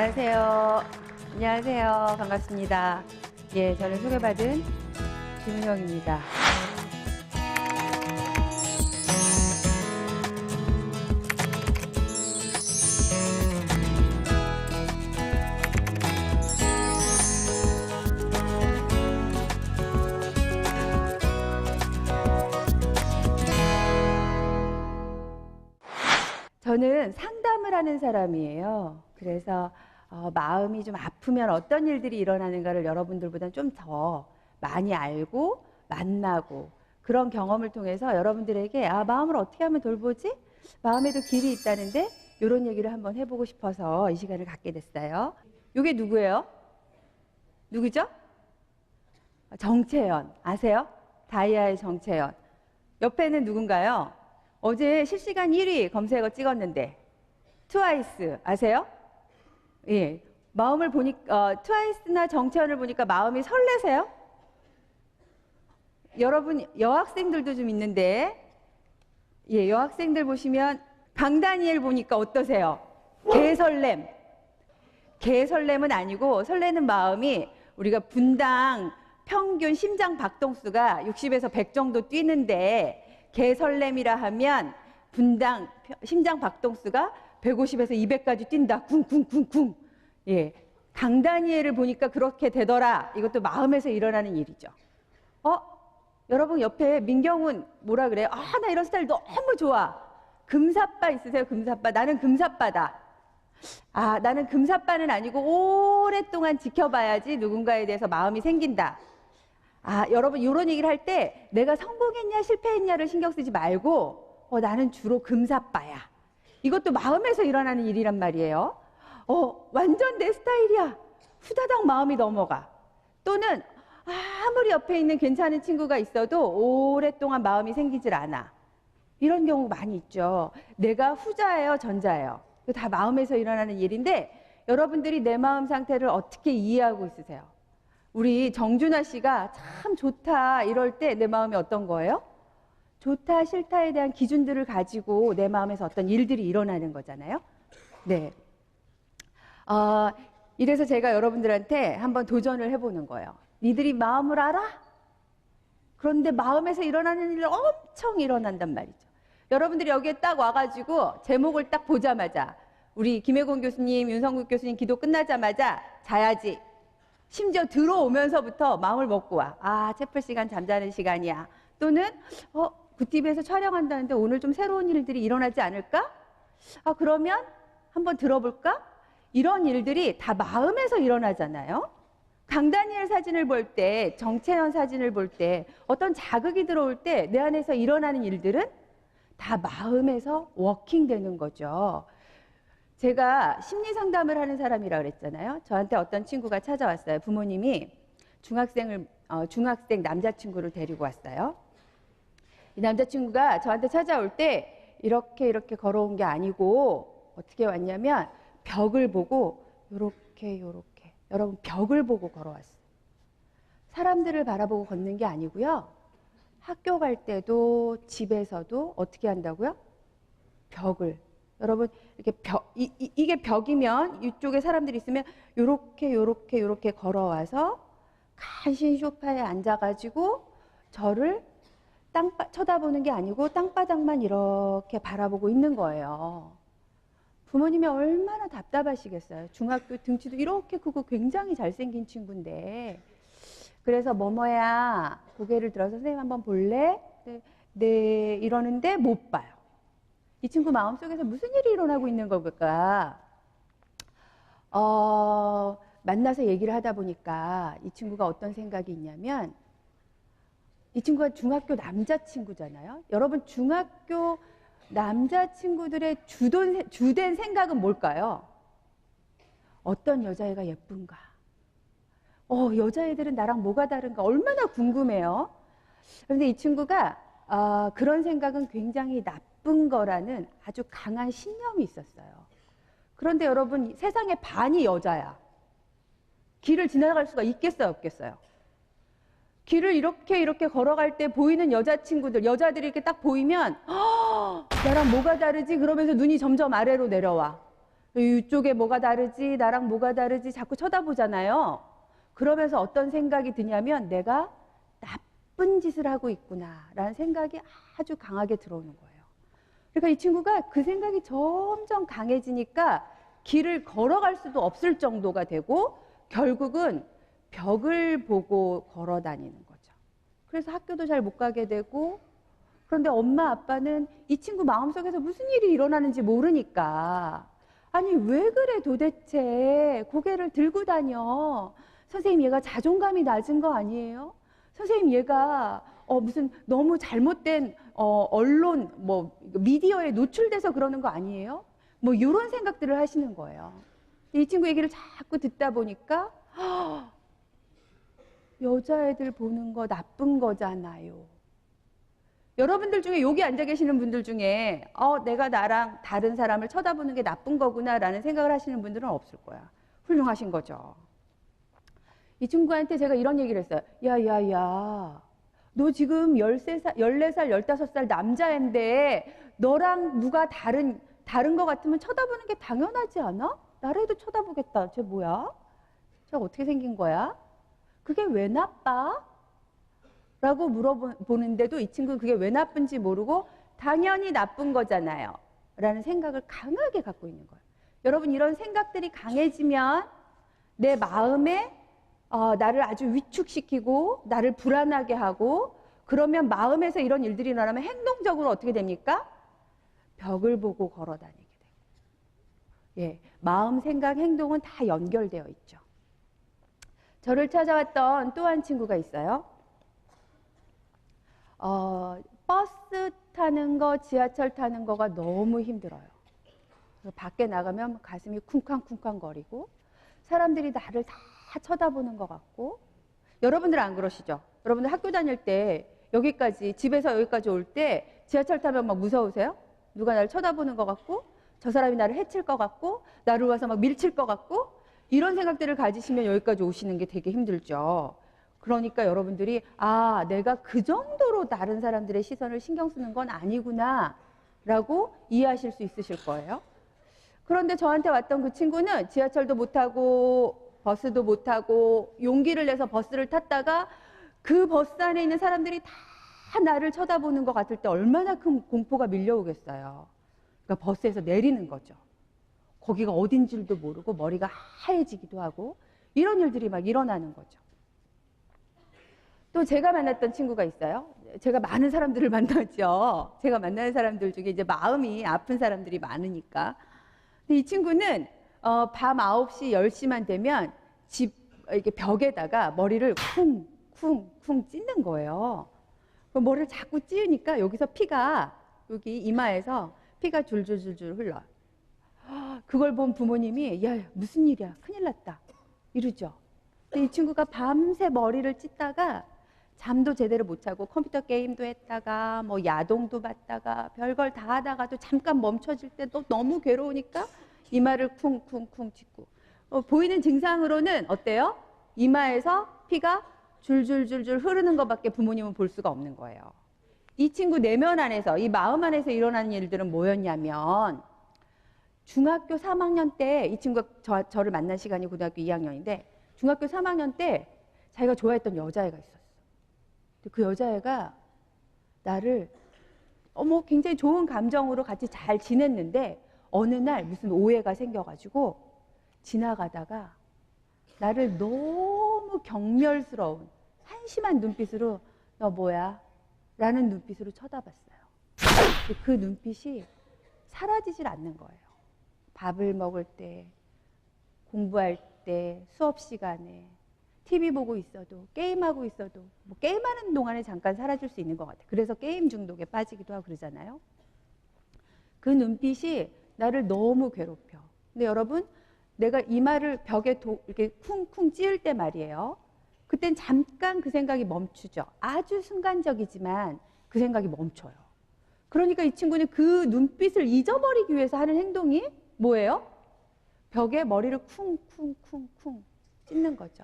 안녕하세요. 안녕하세요. 반갑습니다. 예, 저는 소개받은 김은영입니다. 저는 상담을 하는 사람이에요. 그래서 마음이 좀 아프면 어떤 일들이 일어나는가를 여러분들보다 좀 더 많이 알고 만나고 그런 경험을 통해서 여러분들에게 마음을 어떻게 하면 돌보지? 마음에도 길이 있다는데 이런 얘기를 한번 해보고 싶어서 이 시간을 갖게 됐어요. 이게 누구예요? 누구죠? 정채연. 아세요? 다이아의 정채연. 옆에는 누군가요? 어제 실시간 1위 검색어 찍었는데 트와이스 아세요? 예, 마음을 보니까 트와이스나 정채연을 보니까 마음이 설레세요? 여러분 여학생들도 좀 있는데 예, 여학생들 보시면 강다니엘 보니까 어떠세요? 개설렘. 개설렘은 아니고 설레는 마음이 우리가 분당 평균 심장 박동수가 60에서 100 정도 뛰는데 개설렘이라 하면 분당 심장 박동수가 150에서 200까지 뛴다. 쿵쿵쿵쿵. 예. 강다니엘을 보니까 그렇게 되더라. 이것도 마음에서 일어나는 일이죠. 여러분 옆에 민경훈 뭐라 그래요? 나 이런 스타일 너무 좋아. 금사빠 있으세요? 금사빠. 나는 금사빠다. 나는 금사빠는 아니고 오랫동안 지켜봐야지 누군가에 대해서 마음이 생긴다. 여러분 이런 얘기를 할 때 내가 성공했냐 실패했냐를 신경 쓰지 말고 나는 주로 금사빠야. 이것도 마음에서 일어나는 일이란 말이에요. 완전 내 스타일이야. 후다닥 마음이 넘어가. 또는 아무리 옆에 있는 괜찮은 친구가 있어도 오랫동안 마음이 생기질 않아. 이런 경우 많이 있죠. 내가 후자예요, 전자예요. 이거 다 마음에서 일어나는 일인데 여러분들이 내 마음 상태를 어떻게 이해하고 있으세요? 우리 정준하 씨가 참 좋다 이럴 때 내 마음이 어떤 거예요? 좋다 싫다에 대한 기준들을 가지고 내 마음에서 어떤 일들이 일어나는 거잖아요. 네. 이래서 제가 여러분들한테 한번 도전을 해보는 거예요. 니들이 마음을 알아? 그런데 마음에서 일어나는 일이 엄청 일어난단 말이죠. 여러분들이 여기에 딱 와가지고 제목을 딱 보자마자 우리 김혜곤 교수님, 윤성국 교수님 기도 끝나자마자 자야지. 심지어 들어오면서부터 마음을 먹고 와. 채플 시간 잠자는 시간이야. 또는 굿TV에서 촬영한다는데 오늘 좀 새로운 일들이 일어나지 않을까? 그러면 한번 들어볼까? 이런 일들이 다 마음에서 일어나잖아요. 강다니엘 사진을 볼 때, 정채연 사진을 볼 때 어떤 자극이 들어올 때 내 안에서 일어나는 일들은 다 마음에서 워킹되는 거죠. 제가 심리 상담을 하는 사람이라 그랬잖아요. 저한테 어떤 친구가 찾아왔어요. 부모님이 중학생 남자친구를 데리고 왔어요. 이 남자친구가 저한테 찾아올 때 이렇게 걸어온 게 아니고 어떻게 왔냐면 벽을 보고 요렇게 여러분 벽을 보고 걸어왔어요. 사람들을 바라보고 걷는 게 아니고요. 학교 갈 때도 집에서도 어떻게 한다고요? 벽을. 여러분 이렇게 이게 벽이면 이쪽에 사람들이 있으면 요렇게 걸어와서 간신히 소파에 앉아가지고 저를 쳐다보는 게 아니고 땅바닥만 이렇게 바라보고 있는 거예요. 부모님이 얼마나 답답하시겠어요. 중학교 등치도 이렇게 크고 굉장히 잘생긴 친구인데 그래서 뭐뭐야 고개를 들어서 선생님 한번 볼래? 네 이러는데 못 봐요. 이 친구 마음속에서 무슨 일이 일어나고 있는 걸까? 만나서 얘기를 하다 보니까 이 친구가 어떤 생각이 있냐면 이 친구가 중학교 남자친구잖아요. 여러분 중학교 남자친구들의 주된 생각은 뭘까요? 어떤 여자애가 예쁜가? 여자애들은 나랑 뭐가 다른가? 얼마나 궁금해요. 그런데 이 친구가 그런 생각은 굉장히 나쁜 거라는 아주 강한 신념이 있었어요. 그런데 여러분 세상의 반이 여자야. 길을 지나갈 수가 있겠어요, 없겠어요? 길을 이렇게 걸어갈 때 보이는 여자들이 이렇게 딱 보이면 나랑 뭐가 다르지? 그러면서 눈이 점점 아래로 내려와. 이쪽에 뭐가 다르지? 나랑 뭐가 다르지? 자꾸 쳐다보잖아요. 그러면서 어떤 생각이 드냐면 내가 나쁜 짓을 하고 있구나라는 생각이 아주 강하게 들어오는 거예요. 그러니까 이 친구가 그 생각이 점점 강해지니까 길을 걸어갈 수도 없을 정도가 되고 결국은 벽을 보고 걸어 다니는 거죠. 그래서 학교도 잘 못 가게 되고, 그런데 엄마 아빠는 이 친구 마음속에서 무슨 일이 일어나는지 모르니까, 아니 왜 그래 도대체, 고개를 들고 다녀. 선생님 얘가 자존감이 낮은 거 아니에요? 선생님 얘가 무슨 너무 잘못된 언론 뭐 미디어에 노출돼서 그러는 거 아니에요? 뭐 이런 생각들을 하시는 거예요. 이 친구 얘기를 자꾸 듣다 보니까 여자애들 보는 거 나쁜 거잖아요. 여러분들 중에 여기 앉아 계시는 분들 중에 내가 나랑 다른 사람을 쳐다보는 게 나쁜 거구나라는 생각을 하시는 분들은 없을 거야. 훌륭하신 거죠. 이 친구한테 제가 이런 얘기를 했어요. 야야야, 너 지금 13살, 14살, 15살 남자인데 너랑 누가 다른 거 같으면 쳐다보는 게 당연하지 않아? 나라도 쳐다보겠다. 쟤 뭐야? 쟤 어떻게 생긴 거야? 그게 왜 나빠? 라고 물어보는데도 이 친구는 그게 왜 나쁜지 모르고 당연히 나쁜 거잖아요 라는 생각을 강하게 갖고 있는 거예요. 여러분, 이런 생각들이 강해지면 내 마음에 나를 아주 위축시키고 나를 불안하게 하고, 그러면 마음에서 이런 일들이 일어나면 행동적으로 어떻게 됩니까? 벽을 보고 걸어 다니게 돼요. 예, 마음, 생각, 행동은 다 연결되어 있죠. 저를 찾아왔던 또 한 친구가 있어요. 버스 타는 거, 지하철 타는 거가 너무 힘들어요. 밖에 나가면 가슴이 쿵쾅쿵쾅 거리고 사람들이 나를 다 쳐다보는 것 같고. 여러분들 안 그러시죠? 여러분들 학교 다닐 때 여기까지, 집에서 여기까지 올 때 지하철 타면 막 무서우세요? 누가 나를 쳐다보는 것 같고, 저 사람이 나를 해칠 것 같고, 나를 와서 막 밀칠 것 같고, 이런 생각들을 가지시면 여기까지 오시는 게 되게 힘들죠. 그러니까 여러분들이 내가 그 정도로 다른 사람들의 시선을 신경 쓰는 건 아니구나 라고 이해하실 수 있으실 거예요. 그런데 저한테 왔던 그 친구는 지하철도 못 타고 버스도 못 타고 용기를 내서 버스를 탔다가 그 버스 안에 있는 사람들이 다 나를 쳐다보는 것 같을 때 얼마나 큰 공포가 밀려오겠어요. 그러니까 버스에서 내리는 거죠. 거기가 어딘 줄도 모르고 머리가 하얘지기도 하고, 이런 일들이 막 일어나는 거죠. 또 제가 만났던 친구가 있어요. 제가 많은 사람들을 만나죠. 제가 만나는 사람들 중에 이제 마음이 아픈 사람들이 많으니까. 근데 이 친구는 밤 9시, 10시만 되면 집 이렇게 벽에다가 머리를 쿵쿵쿵 찢는 거예요. 머리를 자꾸 찌으니까 여기서 피가, 여기 이마에서 피가 줄줄줄줄 흘러요. 그걸 본 부모님이 야, 무슨 일이야, 큰일 났다 이러죠. 근데 이 친구가 밤새 머리를 찢다가 잠도 제대로 못 자고 컴퓨터 게임도 했다가 뭐 야동도 봤다가 별걸 다 하다가도 잠깐 멈춰질 때 또 너무 괴로우니까 이마를 쿵쿵쿵 찢고, 보이는 증상으로는 어때요? 이마에서 피가 줄줄줄줄 흐르는 것밖에 부모님은 볼 수가 없는 거예요. 이 친구 내면 안에서, 이 마음 안에서 일어나는 일들은 뭐였냐면, 중학교 3학년 때 이 친구가 저를 만난 시간이 고등학교 2학년인데 중학교 3학년 때 자기가 좋아했던 여자애가 있었어. 그 여자애가 나를 굉장히 좋은 감정으로 같이 잘 지냈는데 어느 날 무슨 오해가 생겨가지고 지나가다가 나를 너무 경멸스러운 한심한 눈빛으로 너 뭐야? 라는 눈빛으로 쳐다봤어요. 그 눈빛이 사라지질 않는 거예요. 밥을 먹을 때, 공부할 때, 수업 시간에, TV 보고 있어도, 게임하고 있어도, 뭐 게임하는 동안에 잠깐 사라질 수 있는 것 같아요. 그래서 게임 중독에 빠지기도 하고 그러잖아요. 그 눈빛이 나를 너무 괴롭혀. 근데 여러분, 내가 이마를 벽에 이렇게 쿵쿵 찌을 때 말이에요. 그땐 잠깐 그 생각이 멈추죠. 아주 순간적이지만 그 생각이 멈춰요. 그러니까 이 친구는 그 눈빛을 잊어버리기 위해서 하는 행동이 뭐예요? 벽에 머리를 쿵쿵쿵쿵 찢는 거죠.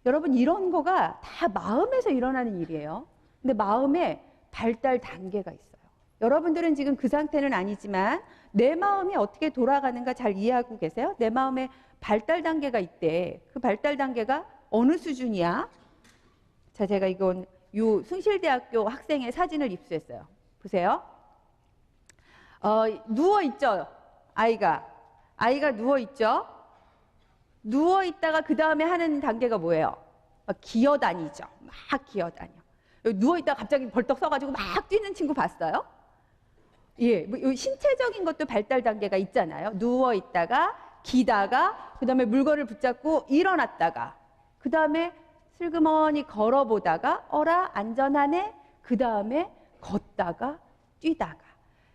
여러분, 이런 거가 다 마음에서 일어나는 일이에요. 근데 마음에 발달 단계가 있어요. 여러분들은 지금 그 상태는 아니지만 내 마음이 어떻게 돌아가는가 잘 이해하고 계세요? 내 마음에 발달 단계가 있대. 그 발달 단계가 어느 수준이야? 자, 제가 이건 요 숭실대학교 학생의 사진을 입수했어요. 보세요. 누워있죠? 아이가 누워있죠? 누워있다가 그 다음에 하는 단계가 뭐예요? 기어다니죠. 막 기어다녀. 누워있다가 갑자기 벌떡 서가지고 막 뛰는 친구 봤어요? 예, 뭐 신체적인 것도 발달 단계가 있잖아요. 누워있다가 기다가 그 다음에 물건을 붙잡고 일어났다가 그 다음에 슬그머니 걸어보다가 어라 안전하네 그 다음에 걷다가 뛰다가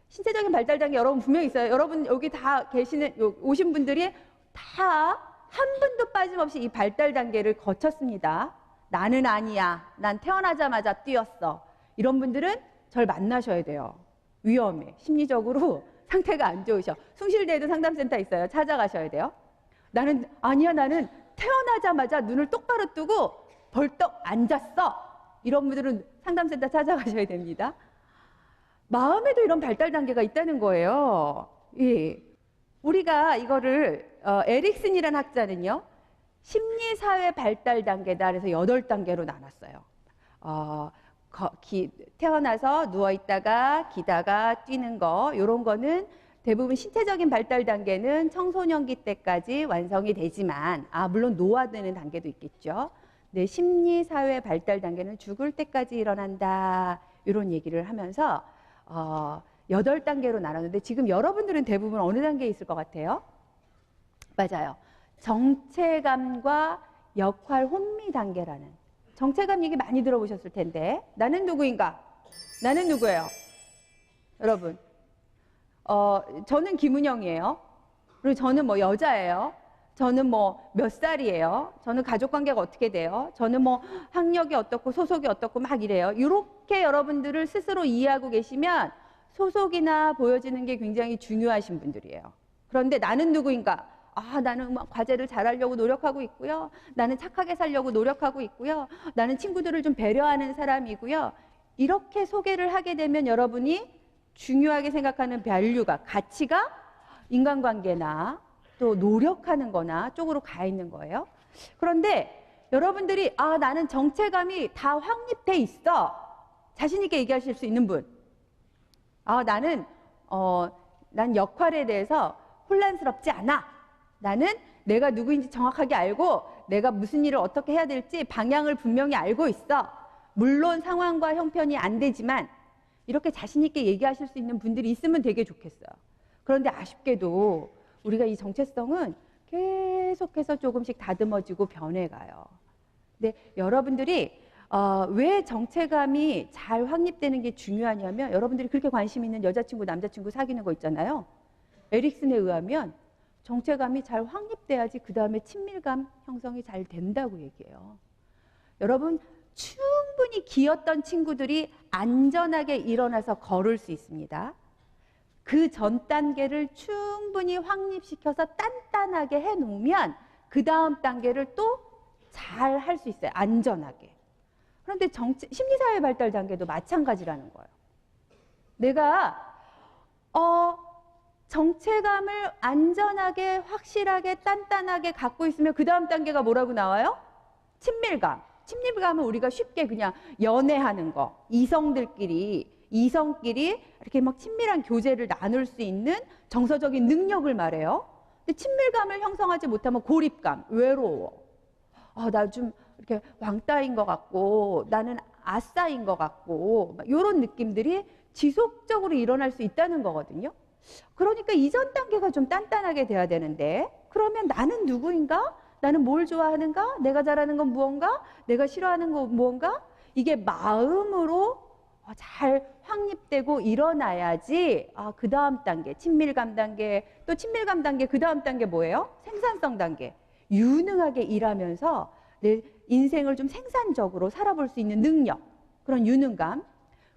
신체적인 발달 단계 여러분 분명히 있어요. 여러분 여기 다 계시는 오신 분들이 다 한 분도 빠짐없이 이 발달 단계를 거쳤습니다. 나는 아니야. 난 태어나자마자 뛰었어. 이런 분들은 절 만나셔야 돼요. 위험해. 심리적으로 상태가 안 좋으셔. 숭실대에도 상담센터 있어요. 찾아가셔야 돼요. 나는 아니야. 나는 태어나자마자 눈을 똑바로 뜨고 벌떡 앉았어. 이런 분들은 상담센터 찾아가셔야 됩니다. 마음에도 이런 발달 단계가 있다는 거예요. 예. 우리가 이거를 에릭슨이라는 학자는요. 심리사회 발달 단계다. 그래서 8단계로 나눴어요. 태어나서 누워있다가 기다가 뛰는 거 이런 거는 대부분 신체적인 발달 단계는 청소년기 때까지 완성이 되지만 물론 노화되는 단계도 있겠죠. 네, 심리사회 발달 단계는 죽을 때까지 일어난다. 이런 얘기를 하면서 8단계로 나눴는데 지금 여러분들은 대부분 어느 단계에 있을 것 같아요? 맞아요. 정체감과 역할 혼미 단계라는 정체감 얘기 많이 들어보셨을 텐데 나는 누구인가? 나는 누구예요? 여러분 저는 김은영이에요. 그리고 저는 뭐 여자예요. 저는 뭐 몇 살이에요. 저는 가족관계가 어떻게 돼요. 저는 뭐 학력이 어떻고 소속이 어떻고 막 이래요. 이렇게 여러분들을 스스로 이해하고 계시면 소속이나 보여지는 게 굉장히 중요하신 분들이에요. 그런데 나는 누구인가? 나는 뭐 과제를 잘하려고 노력하고 있고요. 나는 착하게 살려고 노력하고 있고요. 나는 친구들을 좀 배려하는 사람이고요. 이렇게 소개를 하게 되면 여러분이 중요하게 생각하는 밸류가, 가치가 인간관계나 또 노력하는 거나 쪽으로 가 있는 거예요. 그런데 여러분들이 나는 정체감이 다 확립돼 있어. 자신 있게 얘기하실 수 있는 분. 난 역할에 대해서 혼란스럽지 않아. 나는 내가 누구인지 정확하게 알고 내가 무슨 일을 어떻게 해야 될지 방향을 분명히 알고 있어. 물론 상황과 형편이 안 되지만 이렇게 자신 있게 얘기하실 수 있는 분들이 있으면 되게 좋겠어요. 그런데 아쉽게도 우리가 이 정체성은 계속해서 조금씩 다듬어지고 변해가요. 근데 여러분들이 왜 정체감이 잘 확립되는 게 중요하냐면 여러분들이 그렇게 관심 있는 여자친구, 남자친구 사귀는 거 있잖아요. 에릭슨에 의하면 정체감이 잘 확립돼야지 그 다음에 친밀감 형성이 잘 된다고 얘기해요. 여러분 충분히 기었던 친구들이 안전하게 일어나서 걸을 수 있습니다. 그 전 단계를 충분히 확립시켜서 단단하게 해놓으면 그 다음 단계를 또 잘 할 수 있어요. 안전하게. 그런데 심리사회 발달 단계도 마찬가지라는 거예요. 내가 정체감을 안전하게 확실하게 단단하게 갖고 있으면 그 다음 단계가 뭐라고 나와요? 친밀감. 친밀감은 우리가 쉽게 그냥 연애하는 거, 이성끼리 이렇게 막 친밀한 교제를 나눌 수 있는 정서적인 능력을 말해요. 근데 친밀감을 형성하지 못하면 고립감, 외로워. 나 좀 이렇게 왕따인 것 같고 나는 아싸인 것 같고 이런 느낌들이 지속적으로 일어날 수 있다는 거거든요. 그러니까 이전 단계가 좀 단단하게 돼야 되는데 그러면 나는 누구인가? 나는 뭘 좋아하는가? 내가 잘하는 건 무언가? 내가 싫어하는 건 무언가? 이게 마음으로 잘 확립되고 일어나야지 그 다음 단계, 친밀감 단계, 또 친밀감 단계 그 다음 단계 뭐예요? 생산성 단계. 유능하게 일하면서 내 인생을 좀 생산적으로 살아볼 수 있는 능력, 그런 유능감.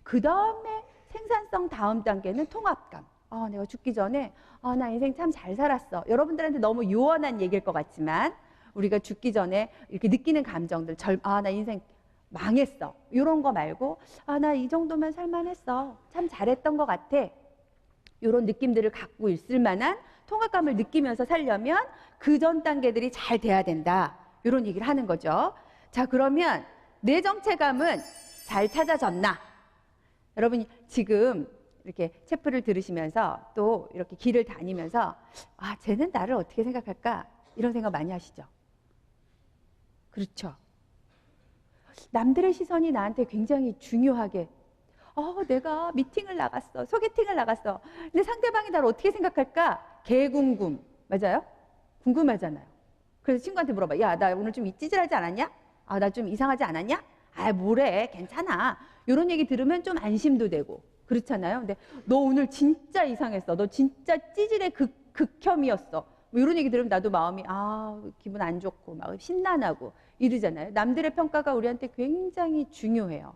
그 다음에 생산성 다음 단계는 통합감. 내가 죽기 전에 나 인생 참 잘 살았어. 여러분들한테 너무 요원한 얘기일 것 같지만 우리가 죽기 전에 이렇게 느끼는 감정들, 나 인생 망했어. 이런 거 말고 아, 나 이 정도면 살만했어. 참 잘했던 것 같아. 이런 느낌들을 갖고 있을 만한 통합감을 느끼면서 살려면 그 전 단계들이 잘 돼야 된다. 이런 얘기를 하는 거죠. 자, 그러면 내 정체감은 잘 찾아졌나? 여러분 지금 이렇게 체프를 들으시면서 또 이렇게 길을 다니면서 아, 쟤는 나를 어떻게 생각할까? 이런 생각 많이 하시죠? 그렇죠. 남들의 시선이 나한테 굉장히 중요하게 내가 미팅을 나갔어. 소개팅을 나갔어. 근데 상대방이 나를 어떻게 생각할까? 개궁금. 맞아요? 궁금하잖아요. 그래서 친구한테 물어봐. 야, 나 오늘 좀 찌질하지 않았냐? 아, 나 좀 이상하지 않았냐? 아, 뭐래. 괜찮아. 이런 얘기 들으면 좀 안심도 되고. 그렇잖아요. 근데 너 오늘 진짜 이상했어. 너 진짜 찌질의 극혐이었어. 뭐 이런 얘기 들으면 나도 마음이 기분 안 좋고 막 심란하고 이러잖아요. 남들의 평가가 우리한테 굉장히 중요해요.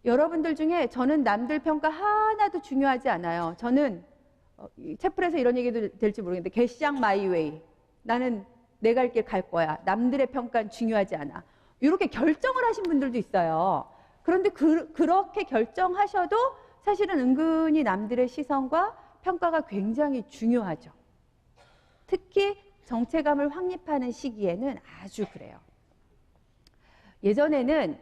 여러분들 중에 저는 남들 평가 하나도 중요하지 않아요. 저는 채플에서 이런 얘기도 될지 모르겠는데 개쌍 마이 웨이. 나는 내 갈 길 갈 거야. 남들의 평가는 중요하지 않아. 이렇게 결정을 하신 분들도 있어요. 그런데 그렇게 결정하셔도 사실은 은근히 남들의 시선과 평가가 굉장히 중요하죠. 특히 정체감을 확립하는 시기에는 아주 그래요. 예전에는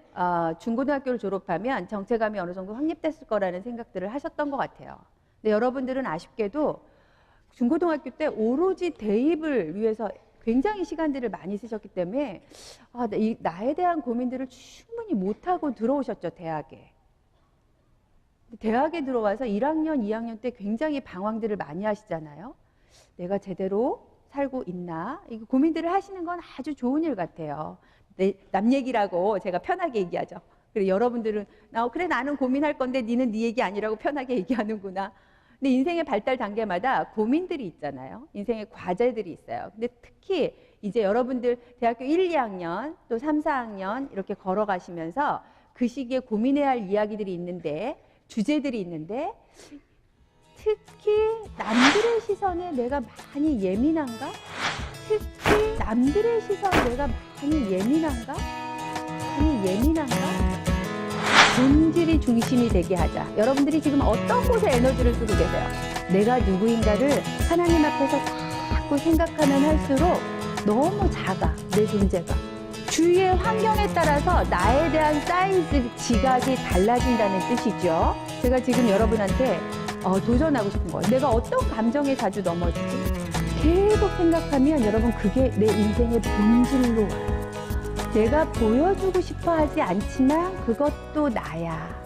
중고등학교를 졸업하면 정체감이 어느 정도 확립됐을 거라는 생각들을 하셨던 것 같아요. 근데 여러분들은 아쉽게도 중고등학교 때 오로지 대입을 위해서 굉장히 시간들을 많이 쓰셨기 때문에 나에 대한 고민들을 충분히 못하고 들어오셨죠, 대학에. 대학에 들어와서 1학년, 2학년 때 굉장히 방황들을 많이 하시잖아요. 내가 제대로 살고 있나? 이 고민들을 하시는 건 아주 좋은 일 같아요. 남 얘기라고 제가 편하게 얘기하죠. 그리고 여러분들은 그래 나는 고민할 건데 니는 네 얘기 아니라고 편하게 얘기하는구나. 근데 인생의 발달 단계마다 고민들이 있잖아요. 인생의 과제들이 있어요. 근데 특히 이제 여러분들 대학교 1, 2학년 또 3, 4학년 이렇게 걸어가시면서 그 시기에 고민해야 할 이야기들이 있는데 주제들이 있는데 특히 남들의 시선에 내가 많이 예민한가? 특히 남들의 시선에 내가 많이 예민한가? 본질이 중심이 되게 하자. 여러분들이 지금 어떤 곳에 에너지를 쓰고 계세요? 내가 누구인가를 하나님 앞에서 자꾸 생각하면 할수록 너무 작아, 내 존재가. 주위의 환경에 따라서 나에 대한 사이즈, 지각이 달라진다는 뜻이죠. 제가 지금 여러분한테 도전하고 싶은 거예요. 내가 어떤 감정에 자주 넘어지지? 계속 생각하면 여러분 그게 내 인생의 본질로 와요. 내가 보여주고 싶어 하지 않지만 그것도 나야.